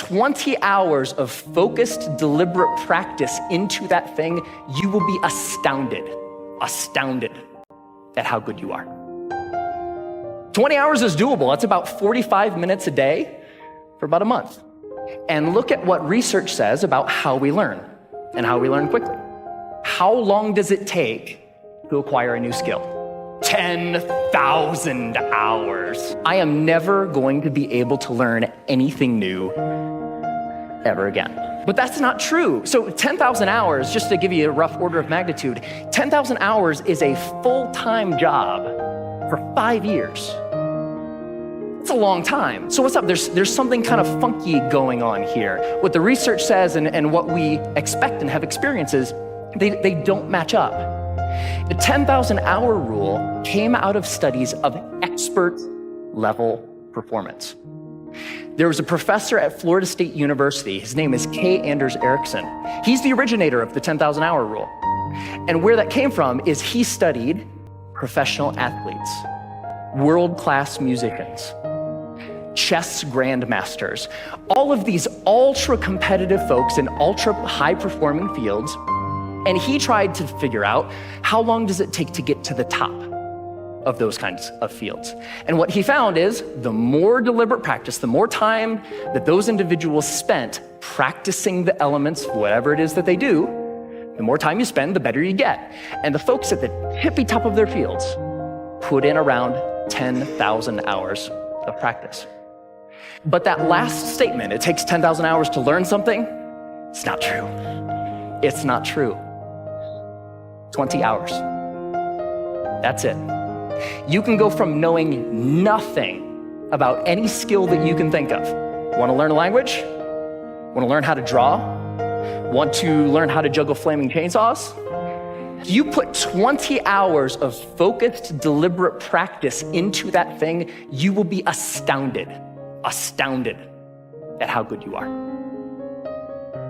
20 hours of focused, deliberate practice into that thing, you will be astounded at how good you are. 20 hours is doable. That's about 45 minutes a day for about a month. And look at what research says about how we learn and how we learn quickly. How long does it take to acquire a new skill? 10,000 hours. I am never going to be able to learn anything new ever again. But that's not true. So 10,000 hours, just to give you a rough order of magnitude, 10,000 hours is a full-time job for 5 years. It's a long time. So what's up? There's something kind of funky going on here. What the research says and what we expect and have experiences, they don't match up. The 10,000 hour rule came out of studies of expert level performance. There was a professor at Florida State University. His name is K. Anders Ericsson. He's the originator of the 10,000 hour rule. And where that came from is he studied professional athletes, world-class musicians, chess grandmasters, all of these ultra-competitive folks in ultra-high-performing fields. And he tried to figure out how long does it take to get to the top of those kinds of fields. And what he found is the more deliberate practice, the more time that those individuals spent practicing the elements, whatever it is that they do, the more time you spend, the better you get. And the folks at the tippy top of their fields put in around 10,000 hours of practice. But that last statement, it takes 10,000 hours to learn something, it's not true. It's not true. 20 hours. That's it. You can go from knowing nothing about any skill that you can think of. Want to learn a language? Want to learn how to draw? Want to learn how to juggle flaming chainsaws? You put 20 hours of focused, deliberate practice into that thing, you will be astounded at how good you are.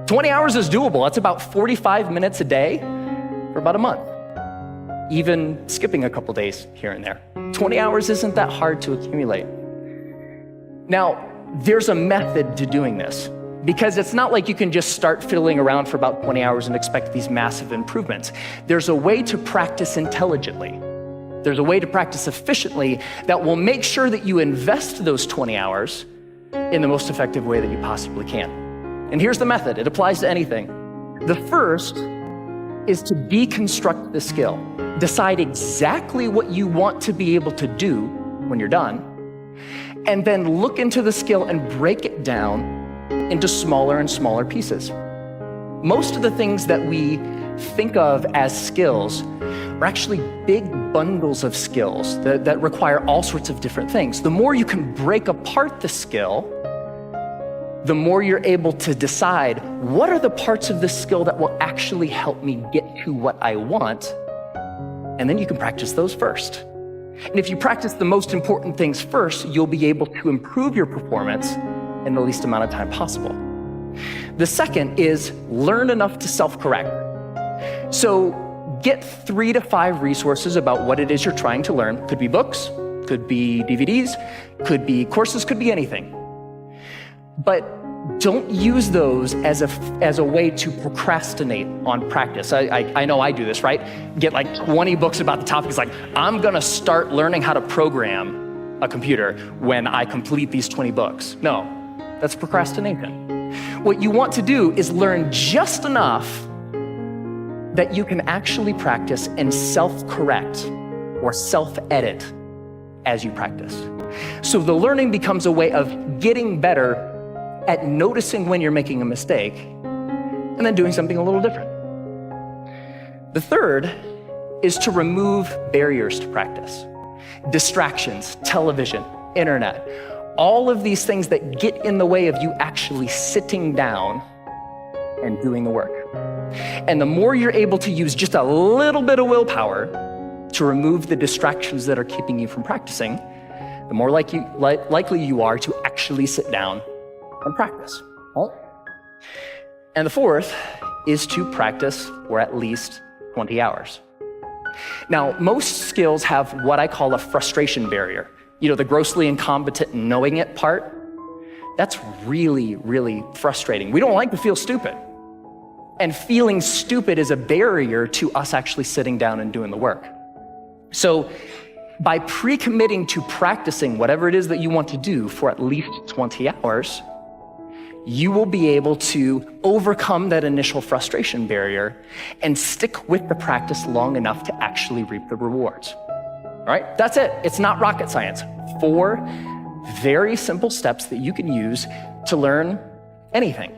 20 hours is doable. That's about 45 minutes a day for about a month, even skipping a couple days here and there. 20 hours isn't that hard to accumulate. Now, there's a method to doing this, because it's not like you can just start fiddling around for about 20 hours and expect these massive improvements. There's a way to practice intelligently. There's a way to practice efficiently that will make sure that you invest those 20 hours in the most effective way that you possibly can. And here's the method. It applies to anything. The first is to deconstruct the skill. Decide exactly what you want to be able to do when you're done, and then look into the skill and break it down into smaller and smaller pieces. Most of the things that we think of as skills are actually big bundles of skills that require all sorts of different things. The more you can break apart the skill, the more you're able to decide what are the parts of this skill that will actually help me get to what I want, and then you can practice those first. And if you practice the most important things first, you'll be able to improve your performance in the least amount of time possible. The second is learn enough to self-correct. So get 3 to 5 resources about what it is you're trying to learn. Could be books, could be DVDs, could be courses, could be anything. But don't use those as a way to procrastinate on practice. I know I do this, right? Get like 20 books about the topic. It's like, I'm gonna start learning how to program a computer when I complete these 20 books. No, that's procrastination. What you want to do is learn just enough that you can actually practice and self-correct or self-edit as you practice. So the learning becomes a way of getting better at noticing when you're making a mistake and then doing something a little different. The third is to remove barriers to practice. Distractions, television, internet, all of these things that get in the way of you actually sitting down and doing the work. And the more you're able to use just a little bit of willpower to remove the distractions that are keeping you from practicing, the more likely you are to actually sit down and practice. And the fourth is to practice for at least 20 hours. Now, most skills have what I call a frustration barrier. You know, the grossly incompetent knowing it part. That's really, really frustrating. We don't like to feel stupid. And feeling stupid is a barrier to us actually sitting down and doing the work. So by pre-committing to practicing whatever it is that you want to do for at least 20 hours, you will be able to overcome that initial frustration barrier and stick with the practice long enough to actually reap the rewards. All right, that's it. It's not rocket science. 4 very simple steps that you can use to learn anything.